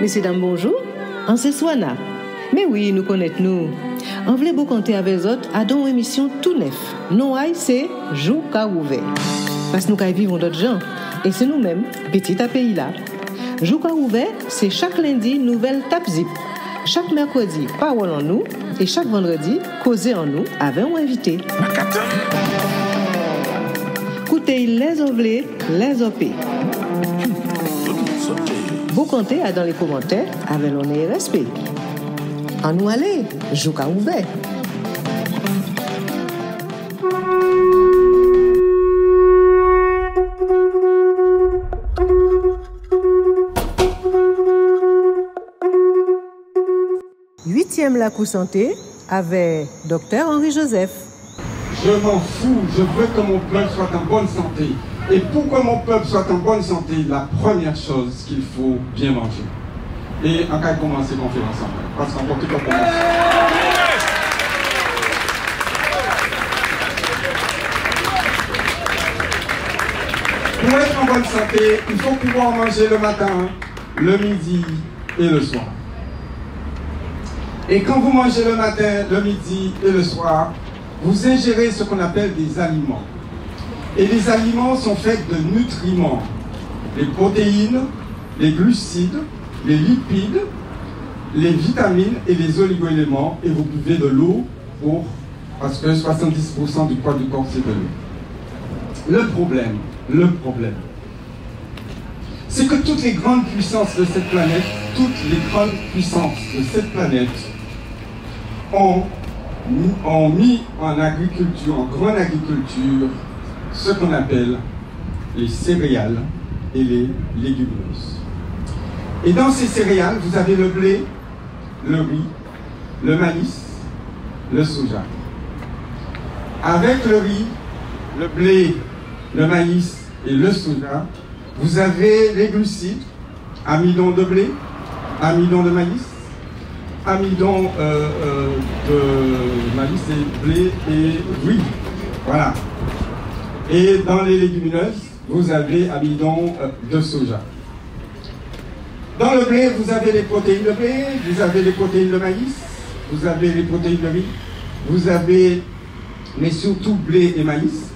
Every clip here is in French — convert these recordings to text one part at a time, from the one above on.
Messieurs, dames, bonjour. En ce soir-là. Mais oui, nous connaissons nous. On voulait beaucoup compter avec les autres à une émission tout neuf. Non, c'est Jou Ka Ouvert. Parce que nous vivons d'autres gens. Et c'est nous-mêmes, petit à pays là. Jou Ka Ouvert, c'est chaque lundi, nouvelle Tap Zip. Chaque mercredi, parole en nous. Et chaque vendredi, causer en nous avec un invité. Écoutez les ovlés, les OP. Vous comptez dans les commentaires avec l'honneur et respect. En nous aller, Jou Ka Ouvert. Huitième la coup santé avec Dr Henri Joseph. Je m'en fous, je veux que mon peuple soit en bonne santé. Et pour que mon peuple soit en bonne santé, la première chose qu'il faut bien manger. Et on va commencer la conférence ensemble. Parce qu'on va tout commencer. Pour être en bonne santé, il faut pouvoir manger le matin, le midi et le soir. Et quand vous mangez le matin, le midi et le soir, vous ingérez ce qu'on appelle des aliments. Et les aliments sont faits de nutriments, les protéines, les glucides, les lipides, les vitamines et les oligo-éléments. Et vous buvez de l'eau parce que 70% du poids du corps c'est de l'eau. Le problème, c'est que toutes les grandes puissances de cette planète, ont mis en agriculture, en grande agriculture, ce qu'on appelle les céréales et les légumineuses. Et dans ces céréales, vous avez le blé, le riz, le maïs, le soja. Avec le riz, le blé, le maïs et le soja, vous avez les glucides, amidon de blé, amidon de maïs, amidon de maïs et blé et riz. Voilà. Et dans les légumineuses, vous avez amidon de soja. Dans le blé, vous avez les protéines de blé, vous avez les protéines de maïs, vous avez les protéines de riz, vous avez, mais surtout blé et maïs,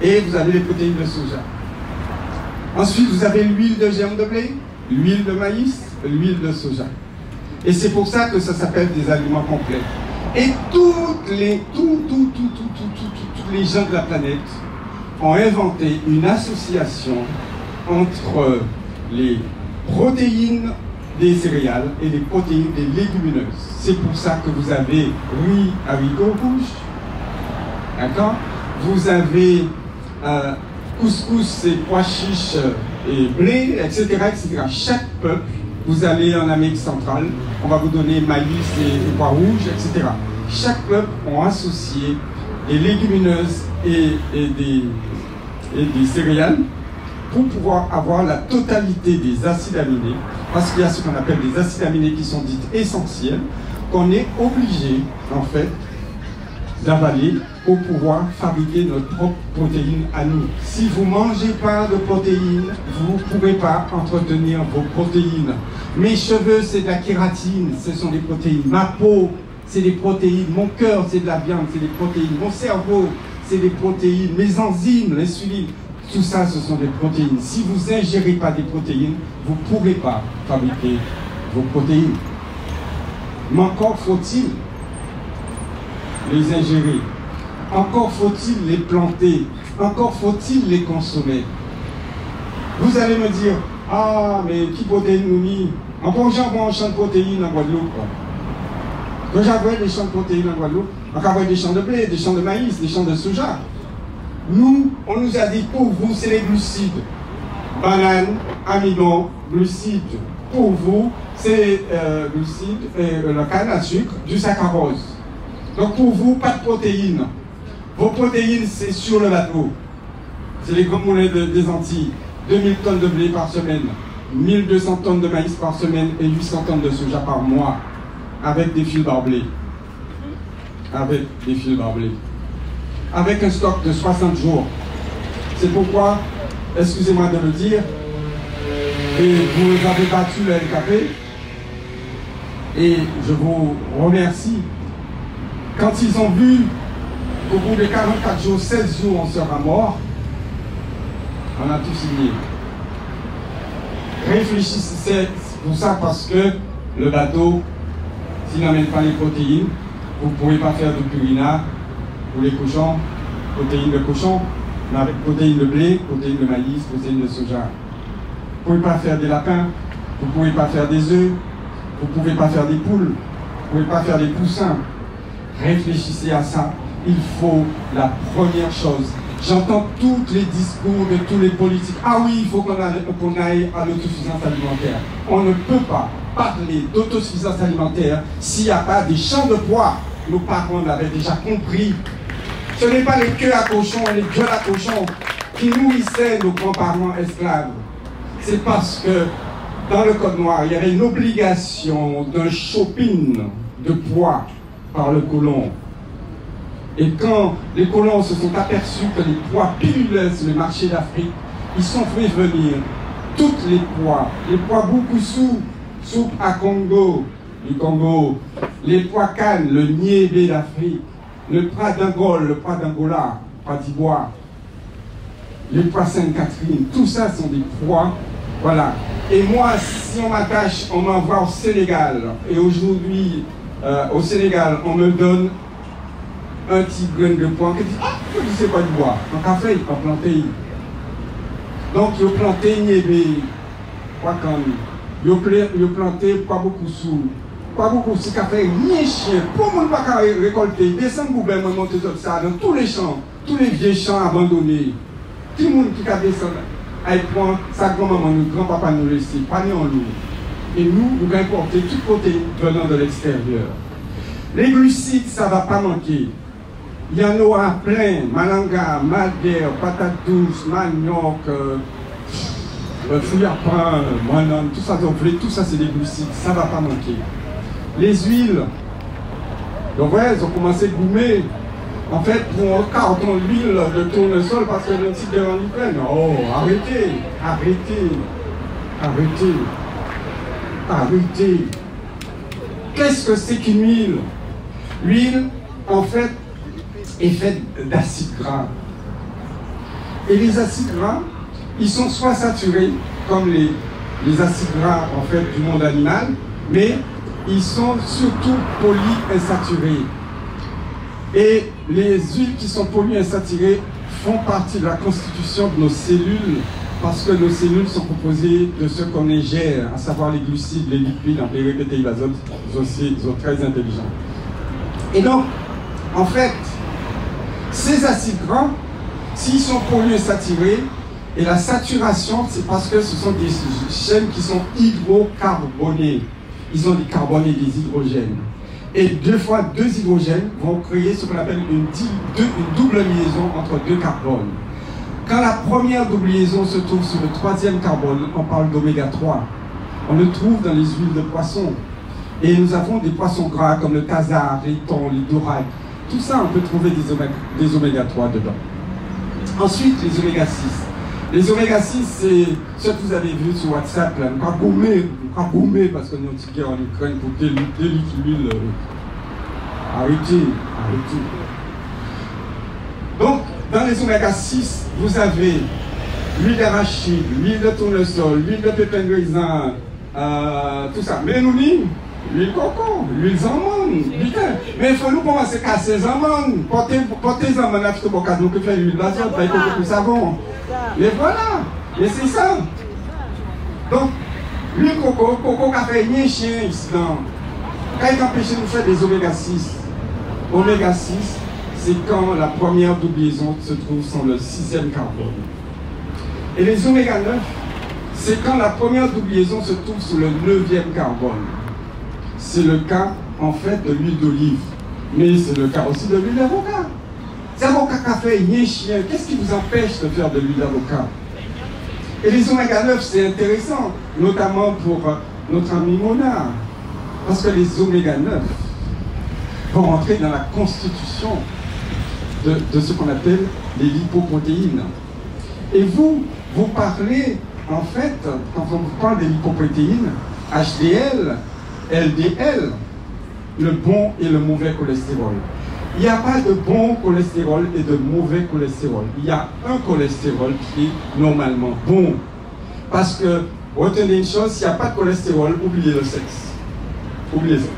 et vous avez les protéines de soja. Ensuite, vous avez l'huile de germe de blé, l'huile de maïs, l'huile de soja. Et c'est pour ça que ça s'appelle des aliments complets. Et tous les gens de la planète ont inventé une association entre les protéines des céréales et les protéines des légumineuses. C'est pour ça que vous avez riz, haricots rouges, d'accord? Vous avez couscous et pois chiches et blé, etc., etc. Chaque peuple, vous allez en Amérique centrale, on va vous donner maïs et pois rouges, etc. Chaque peuple a associé des légumineuses et des céréales pour pouvoir avoir la totalité des acides aminés, parce qu'il y a ce qu'on appelle des acides aminés qui sont dits essentiels, qu'on est obligé, en fait, d'avaler pour pouvoir fabriquer notre propre protéine à nous. Si vous ne mangez pas de protéines, vous ne pourrez pas entretenir vos protéines. Mes cheveux, c'est de la kératine, ce sont des protéines. Ma peau, c'est des protéines. Mon cœur, c'est de la viande, c'est des protéines. Mon cerveau, c'est des protéines. Mes enzymes, l'insuline, tout ça, ce sont des protéines. Si vous n'ingérez pas des protéines, vous ne pourrez pas fabriquer vos protéines. Mais encore faut-il les ingérer. Encore faut-il les planter. Encore faut-il les consommer. Vous allez me dire, ah, mais qui protéines nous mis? Encore j'envoie un champ de protéines en Guadeloupe. Quand j'envoie des champs de protéines en Guadeloupe, on va avoir des champs de blé, des champs de maïs, des champs de soja. Nous, on nous a dit, pour vous, c'est les glucides. Banane, amidon, glucides. Pour vous, c'est glucides, la canne à sucre, du saccharose. Donc pour vous, pas de protéines. Vos protéines, c'est sur le bateau. C'est les grands moulins des Antilles. 2000 tonnes de blé par semaine, 1200 tonnes de maïs par semaine et 800 tonnes de soja par mois. Avec des fils barbelés. Avec un stock de 60 jours. C'est pourquoi, excusez-moi de le dire, Et vous avez battu le LKP. Et je vous remercie. Quand ils ont vu qu'au bout de 44 jours, 16 jours, on sera mort, on a tout signé. Réfléchissez pour ça parce que le bateau, s'il n'amène pas les protéines, vous ne pouvez pas faire du purinat pour les cochons, protéines de cochon, mais avec protéines de blé, protéines de maïs, protéines de soja. Vous ne pouvez pas faire des lapins, vous ne pouvez pas faire des œufs, vous ne pouvez pas faire des poules, vous ne pouvez pas faire des poussins. Réfléchissez à ça. Il faut la première chose. J'entends tous les discours de tous les politiques. Ah oui, il faut qu'on aille à l'autosuffisance alimentaire. On ne peut pas parler d'autosuffisance alimentaire s'il n'y a pas des champs de poids. Nos parents l'avaient déjà compris. Ce n'est pas les queues à cochon, les gueules à cochon qui nourrissaient nos grands-parents esclaves. C'est parce que dans le Code noir, il y avait une obligation d'un shopping de poids par le colon. Et quand les colons se sont aperçus que les poids pullulaient sur le marché d'Afrique, ils sont fait venir toutes les poids Boukoussou, soupe à Congo, du Congo, les poids Cannes, le niébé d'Afrique, le poids d'Angole, le poids d'Angola, poids d'Ivoire, les poids Sainte-Catherine, tout ça sont des poids, voilà. Et moi, si on m'attache, on m'envoie au Sénégal, et aujourd'hui, au Sénégal, on me donne un petit grain de poids qui dit ah, je sais pas du bois. En café, il faut planter. Donc, il faut planter niébé, quoi comme, il faut planter pas beaucoup sous. Pas beaucoup sous café, ni chien. Pour moi, pas qu'à récolter, descendre gouvernement, monter tout ça dans tous les champs, tous les vieux champs abandonnés. Tout le monde qui a descendu, elle prend sa grand-maman, notre grand-papa nous laisser, pas en nous. Et nous, nous allons importer tout côté venant de l'extérieur. Les glucides, ça ne va pas manquer. Il y en aura plein, malanga, madère, patate douce, manioc, fruits à pain, banane, tout ça c'est des glucides, ça ne va pas manquer. Les huiles, donc ouais, ils ont commencé à goumer. En fait, pour un carton d'huile de tournesol parce que le site est en Ukraine. Oh, arrêtez, arrêtez, arrêtez, arrêtez. Qu'est-ce que c'est qu'une huile? L'huile, en fait, est faite d'acides gras. Et les acides gras, ils sont soit saturés, comme les acides gras en fait du monde animal, mais ils sont surtout polyinsaturés. Et les huiles qui sont polyinsaturées font partie de la constitution de nos cellules, parce que nos cellules sont composées de ce qu'on ingère, à savoir les glucides, les lipides, en péripété, l'azote, ils sont très intelligents. Et donc, en fait, ces acides gras, s'ils sont polyinsaturés, et la saturation, c'est parce que ce sont des chaînes qui sont hydrocarbonées. Ils ont des carbones et des hydrogènes. Et deux fois deux hydrogènes vont créer ce qu'on appelle une double liaison entre deux carbones. Quand la première double liaison se trouve sur le troisième carbone, on parle d'oméga 3. On le trouve dans les huiles de poisson. Et nous avons des poissons gras comme le casar, les thons, les dorades. Tout ça, on peut trouver des oméga 3 dedans. Ensuite, les oméga 6. Les oméga 6, c'est ce que vous avez vu sur WhatsApp, là. On va gommer parce qu'on est en guerre en Ukraine pour déliter l'huile. Arrêtez, arrêtez. Donc, dans les oméga 6, vous avez l'huile d'arachide, l'huile de tournesol, l'huile de pépins de raisin, tout ça. Mais nous dit, l'huile coco, l'huile d'amande, mais il faut nous commencer à casser les amandes. Portez les amandes à tout le nous que fait l'huile d'azote, il faut que nous savons. Mais voilà, et c'est ça. Donc, l'huile coco qui a fait rien chien ici. Quand il empêche de nous faire des oméga 6, oméga 6, c'est quand la première double liaison se trouve sur le 6e carbone. Et les oméga 9, c'est quand la première double liaison se trouve sur le 9e carbone. C'est le cas, en fait, de l'huile d'olive. Mais c'est le cas aussi de l'huile d'avocat. C'est l'avocat qui a fait rien chien. Qu'est-ce qui vous empêche de faire de l'huile d'avocat? Et les oméga 9, c'est intéressant, notamment pour notre ami Mona. Parce que les oméga 9 vont rentrer dans la constitution de ce qu'on appelle les lipoprotéines. Et vous parlez en fait, quand on parle des lipoprotéines, HDL, LDL, le bon et le mauvais cholestérol. Il n'y a pas de bon cholestérol et de mauvais cholestérol. Il y a un cholestérol qui est normalement bon. Parce que, retenez une chose, s'il n'y a pas de cholestérol, oubliez le sexe. Oubliez-le.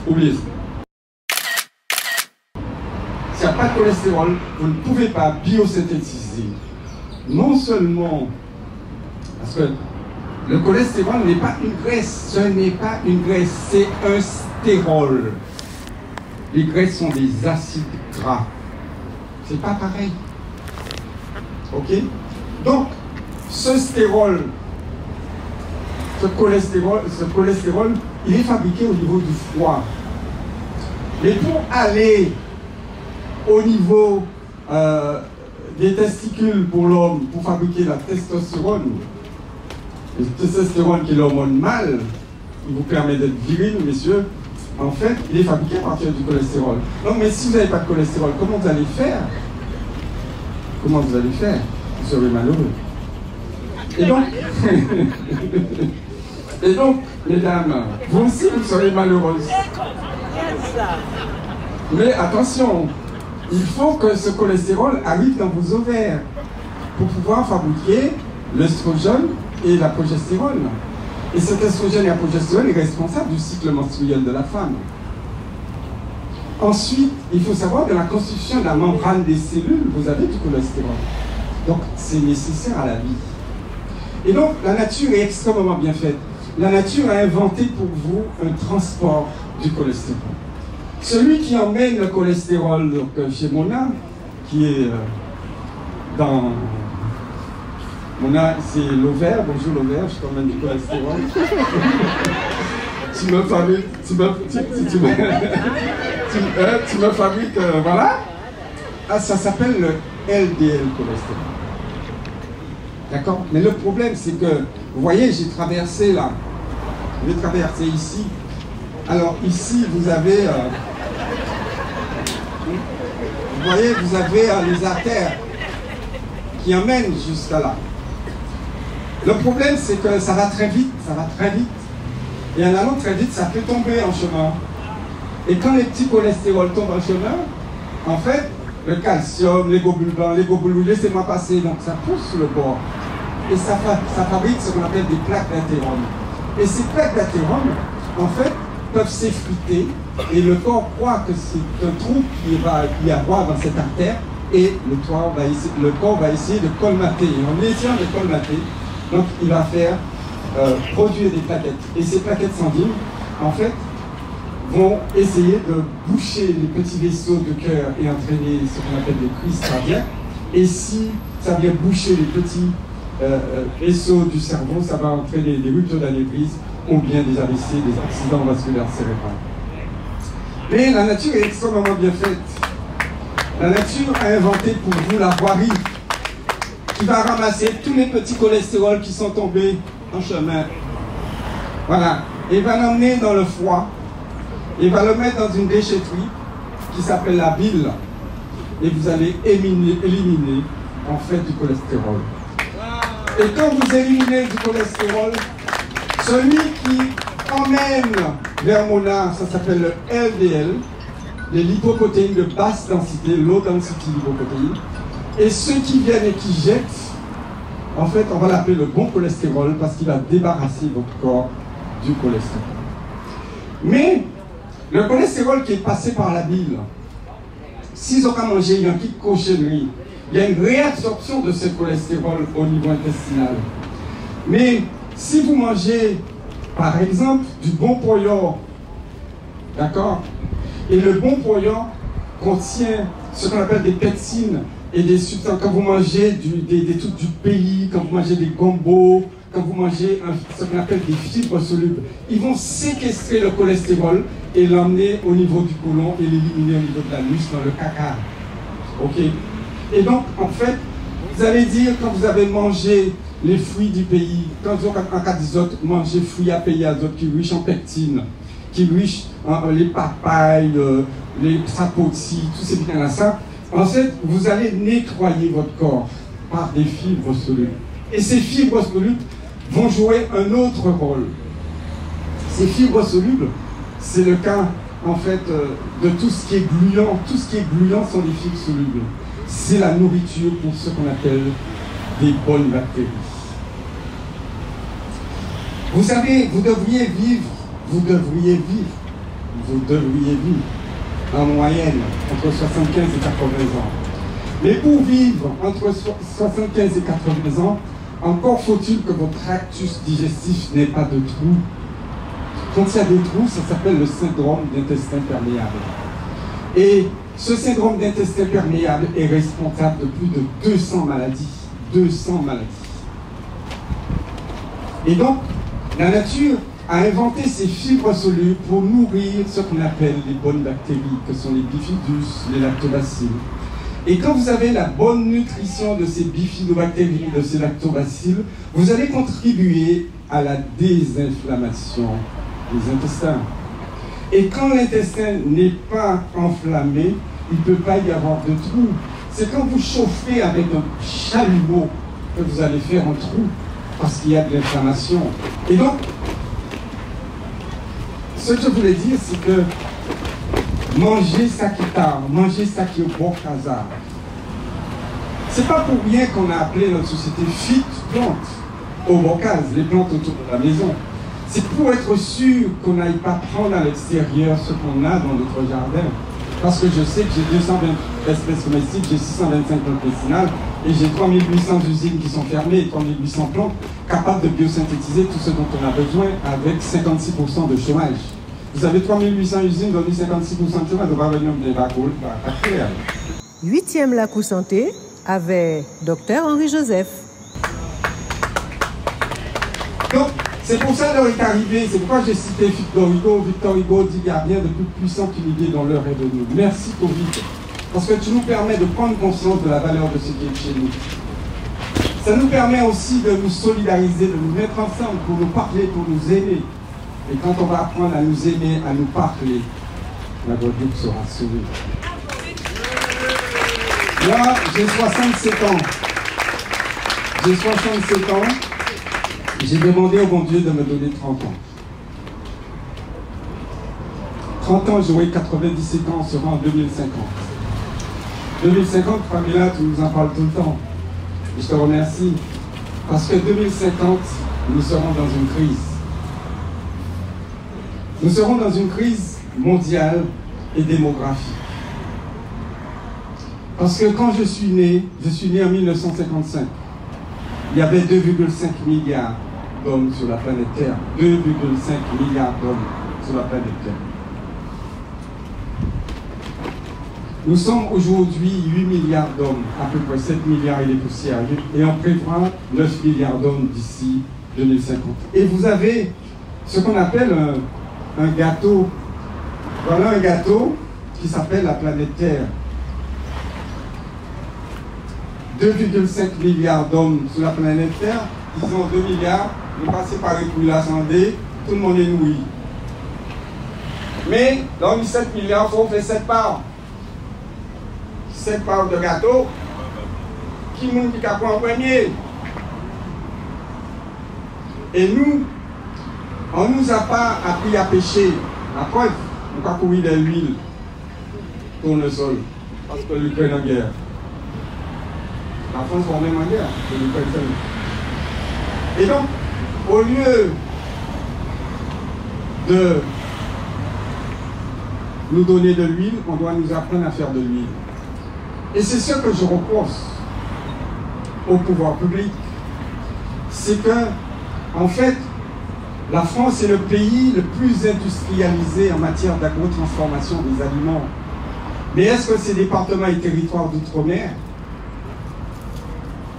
Oubliez-le. S'il n'y a pas de cholestérol, vous ne pouvez pas biosynthétiser. Non seulement, parce que le cholestérol n'est pas une graisse, ce n'est pas une graisse, c'est un stérol. Les graisses sont des acides gras. C'est pas pareil. Ok? Donc, ce stérol, ce cholestérol, il est fabriqué au niveau du foie. Mais pour aller au niveau des testicules pour l'homme, pour fabriquer la testostérone, le testostérone qui est l'hormone mâle, il vous permet d'être viril, messieurs, en fait, il est fabriqué à partir du cholestérol. Non, mais si vous n'avez pas de cholestérol, comment vous allez faire? Comment vous allez faire? Vous serez malheureux. Et donc, mesdames, vous aussi, vous serez malheureuses. Mais attention, il faut que ce cholestérol arrive dans vos ovaires pour pouvoir fabriquer l'œstrogène et la progestérone. Et cet estrogène et la progestérone est responsable du cycle menstruel de la femme. Ensuite, il faut savoir que dans la constitution de la membrane des cellules, vous avez du cholestérol. Donc, c'est nécessaire à la vie. Et donc, la nature est extrêmement bien faite. La nature a inventé pour vous un transport du cholestérol. Celui qui emmène le cholestérol donc, chez Mona, qui est dans... Mona, c'est l'ovaire. Bonjour l'ovaire, je t'emmène du cholestérol. tu me fabriques, voilà. Ah, ça s'appelle le LDL cholestérol. D'accord? Mais le problème, c'est que, vous voyez, j'ai traversé là. Je vais traverser ici. Alors, ici, vous avez... vous voyez, vous avez les artères qui emmènent jusqu'à là. Le problème, c'est que ça va très vite, Et en allant très vite, ça peut tomber en chemin. Et quand les petits cholestérols tombent en chemin, en fait, le calcium, les globules blancs, les globules rouges, laissez-moi passer, donc ça pousse sur le bord. Et ça fabrique ce qu'on appelle des plaques d'athérome. Et ces plaques d'athérome, en fait, peuvent s'effriter, et le corps croit que c'est un trou qu'il va y avoir dans cette artère, et le corps va essayer de colmater. Et en essayant de colmater, donc il va faire produire des plaquettes. Et ces plaquettes sanguines, en fait, vont essayer de boucher les petits vaisseaux de cœur et entraîner ce qu'on appelle des crises cardiaques. Et si ça vient boucher les petits vaisseaux du cerveau, ça va entraîner des ruptures d'anévrisme ou bien des AVC, des accidents vasculaires cérébraux. Mais la nature est extrêmement bien faite. La nature a inventé pour vous la voirie qui va ramasser tous les petits cholestérols qui sont tombés en chemin. Voilà. Et va l'emmener dans le foie. Et va le mettre dans une déchetterie qui s'appelle la bile. Et vous allez éliminer en fait du cholestérol. Et quand vous éliminez du cholestérol, celui qui emmène vers Mona, ça s'appelle le LDL, les lipoprotéines de basse densité, low density lipoprotéines. Et ceux qui viennent et qui jettent, en fait, on va l'appeler le bon cholestérol parce qu'il va débarrasser votre corps du cholestérol. Mais le cholestérol qui est passé par la bile, s'ils ont qu'à manger une petite cochonnerie, il y a une réabsorption de ce cholestérol au niveau intestinal. Mais si vous mangez, par exemple, du bon poillon, d'accord, et le bon poillon contient ce qu'on appelle des pectines et des substances. Quand vous mangez des trucs du pays, quand vous mangez des gombos, quand vous mangez ce qu'on appelle des fibres solubles, ils vont séquestrer le cholestérol et l'emmener au niveau du côlon et l'éliminer au niveau de la l'anus dans le caca. Ok? Et donc, en fait, vous allez dire, quand vous avez mangé les fruits du pays, quand vous avez en cas d'azote, mangez fruits à pays azote qui sont riches en pectine, qui sont riches en les papayes, les sapotis, tous ces biens-là, ça. En fait, vous allez nettoyer votre corps par des fibres solubles. Et ces fibres solubles vont jouer un autre rôle. Ces fibres solubles, c'est le cas en fait de tout ce qui est gluant. Tout ce qui est gluant sont des fibres solubles. C'est la nourriture pour ce qu'on appelle des bonnes bactéries. Vous savez, vous devriez vivre en moyenne entre 75 et 80 ans. Mais pour vivre entre 75 et 80 ans, encore faut-il que votre tractus digestif n'ait pas de trous. Quand il y a des trous, ça s'appelle le syndrome d'intestin perméable. Et ce syndrome d'intestin perméable est responsable de plus de 200 maladies. 200 maladies. Et donc, la nature a inventé ces fibres solubles pour nourrir ce qu'on appelle les bonnes bactéries, que sont les bifidus, les lactobacilles. Et quand vous avez la bonne nutrition de ces bifidobactéries, de ces lactobacilles, vous allez contribuer à la désinflammation des intestins. Et quand l'intestin n'est pas enflammé, il ne peut pas y avoir de trou. C'est quand vous chauffez avec un chalumeau que vous allez faire un trou, parce qu'il y a de l'inflammation. Et donc, ce que je voulais dire, c'est que manger ça qui tarde, manger ça qui est au bon hasard. C'est pas pour rien qu'on a appelé notre société Fit Plante, au bocase, les plantes autour de la maison. C'est pour être sûr qu'on n'aille pas prendre à l'extérieur ce qu'on a dans notre jardin. Parce que je sais que j'ai 220 espèces comestibles, j'ai 625 plantes médicinales et j'ai 3800 usines qui sont fermées et 3800 plantes capables de biosynthétiser tout ce dont on a besoin avec 56% de chômage. Vous avez 3800 usines, donnez 56% de chômage, on va venir de la coule, pas créer. 8e Lacou Santé avec Dr Henri Joseph. Donc, c'est pour ça qu'il est arrivé, c'est pourquoi j'ai cité Victor Hugo. Victor Hugo dit qu'il n'y a rien de plus puissant qu'une idée dont l'heure est venue. Merci Covid, parce que tu nous permets de prendre conscience de la valeur de ce qui est chez nous. Ça nous permet aussi de nous solidariser, de nous mettre ensemble pour nous parler, pour nous aimer. Et quand on va apprendre à nous aimer, à nous parler, la Guadeloupe sera sauvée. Là, j'ai 67 ans. J'ai 67 ans. J'ai demandé au bon Dieu de me donner 30 ans. 30 ans, j'aurai 97 ans, on sera en 2050. 2050, Pamela, tu nous en parles tout le temps. Je te remercie. Parce que 2050, nous serons dans une crise. Nous serons dans une crise mondiale et démographique. Parce que quand je suis né en 1955. Il y avait 2,5 milliards d'hommes sur la planète Terre. 2,5 milliards d'hommes sur la planète Terre. Nous sommes aujourd'hui 8 milliards d'hommes, à peu près 7 milliards et des poussières, et on prévoit 9 milliards d'hommes d'ici 2050. Et vous avez ce qu'on appelle un gâteau. Voilà un gâteau qui s'appelle la planète Terre. 2,5 milliards d'hommes sur la planète Terre, ils ont 2 milliards, nous passons par les couilles la santé, tout le monde est nourri. Mais dans les 7 milliards, il faut faire 7 parts. 7 parts de gâteau, qui nous qui a en premier. Et nous, on ne nous a pas appris à pêcher. La preuve, on a couru de l'huile pour le sol, parce que l'Ukraine est en guerre. La France va même en guerre, que l'Ukraine. Et donc, au lieu de nous donner de l'huile, on doit nous apprendre à faire de l'huile. Et c'est ce que je reproche au pouvoir public. C'est que, en fait, la France est le pays le plus industrialisé en matière d'agrotransformation des aliments. Mais est-ce que ces départements et territoires d'outre-mer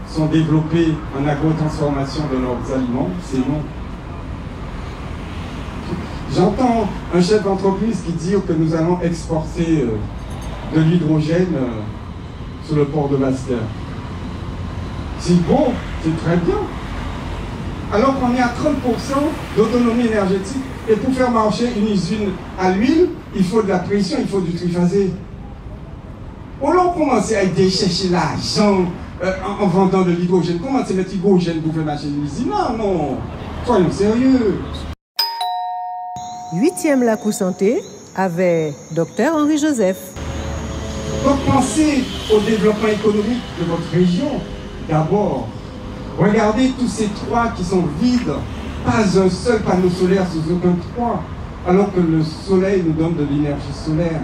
sont développés en agrotransformation de leurs aliments? C'est non. J'entends un chef d'entreprise qui dit que nous allons exporter de l'hydrogène sur le port de Basse-Terre. C'est bon, c'est très bien. Alors qu'on est à 30% d'autonomie énergétique. Et pour faire marcher une usine à l'huile, il faut de la pression, il faut du triphasé. On va commencer à chercher l'argent en vendant de l'hydrogène. Comment c'est mettre l'hydrogène pour faire marcher une usine? Non, non. Soyons sérieux. 8e la coup santé avec Dr Henri Joseph. Donc pensez au développement économique de votre région. D'abord, regardez tous ces toits qui sont vides. Pas un seul panneau solaire sous aucun toit, alors que le soleil nous donne de l'énergie solaire.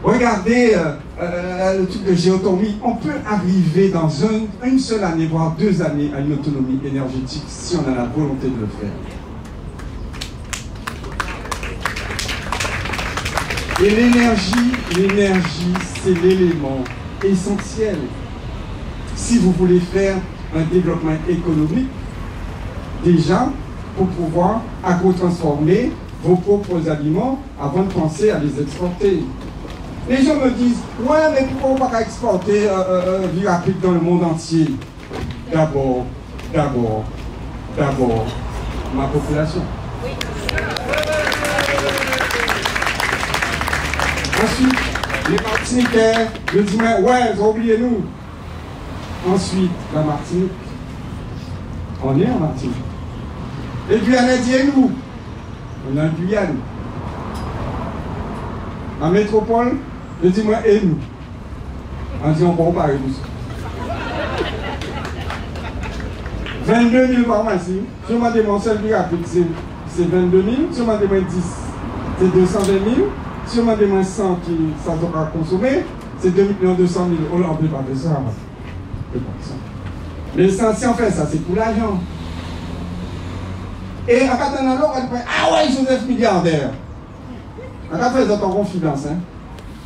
Regardez le truc de géothermie. On peut arriver dans une seule année, voire 2 années, à une autonomie énergétique si on a la volonté de le faire. Et l'énergie, c'est l'élément essentiel. Si vous voulez faire un développement économique, déjà, pour pouvoir agro-transformer vos propres aliments avant de penser à les exporter. Les gens me disent, ouais, mais pourquoi on ne va pas exporter du rapide dans le monde entier? D'abord, ma population. Ensuite, les Martiniquais me disent, mais ouais, ils ont oublié nous. Ensuite, la Martinique. On est en Martinique. Les Guyanais disent, nous. On est en Guyane. En métropole, je dis, moi, et nous. On dit, on peut parler de ça. 22 000 pharmacies. Si on m'a dit mon seul rapide, c'est 22 000. Si on m'a dit 10, c'est 220 000. Si on m'a dit 100 qui ça sera consommé, c'est 2 200 000. On ne peut pas de ça. Mais si on fait ça, c'est pour l'argent. Et à partir de là, on va dire, ah ouais, Joseph milliardaire. On va faire en confidence. Hein.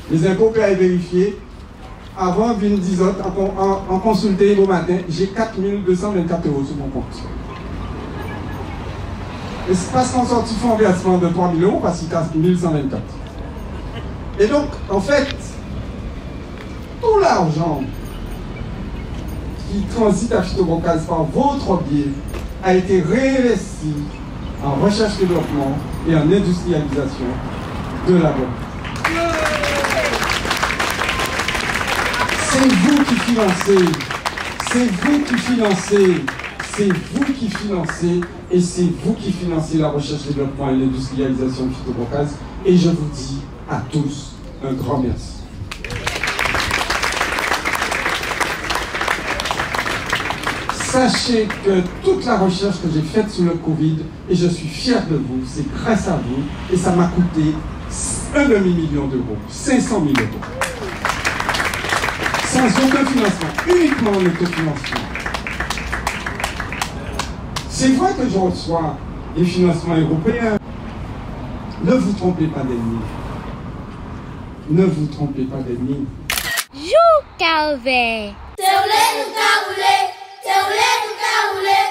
Les impôts peuvent vérifier. Avant, vient 10 autres, en consulté au matin, j'ai 4 224 € sur mon compte. Et c'est parce qu'on sortit un versement de 3 000 € parce qu'il casse 1124. Et donc, en fait, tout l'argent qui transite à Phytobocase par votre biais a été réinvesti en recherche-développement et en industrialisation de la boîte. C'est vous qui financez, et c'est vous qui financez la recherche-développement et l'industrialisation de Phytobocase. Et je vous dis à tous un grand merci. Sachez que toute la recherche que j'ai faite sur le Covid, et je suis fier de vous, c'est grâce à vous, et ça m'a coûté 1,5 million d'euros, 500 000 €. Sans aucun financement, uniquement en autofinancement. C'est vrai que je reçois des financements européens. Ne vous trompez pas d'ennemis. Ne vous trompez pas d'ennemis. Jou Calvé. Teu lê no caulê, teu lê no caulê.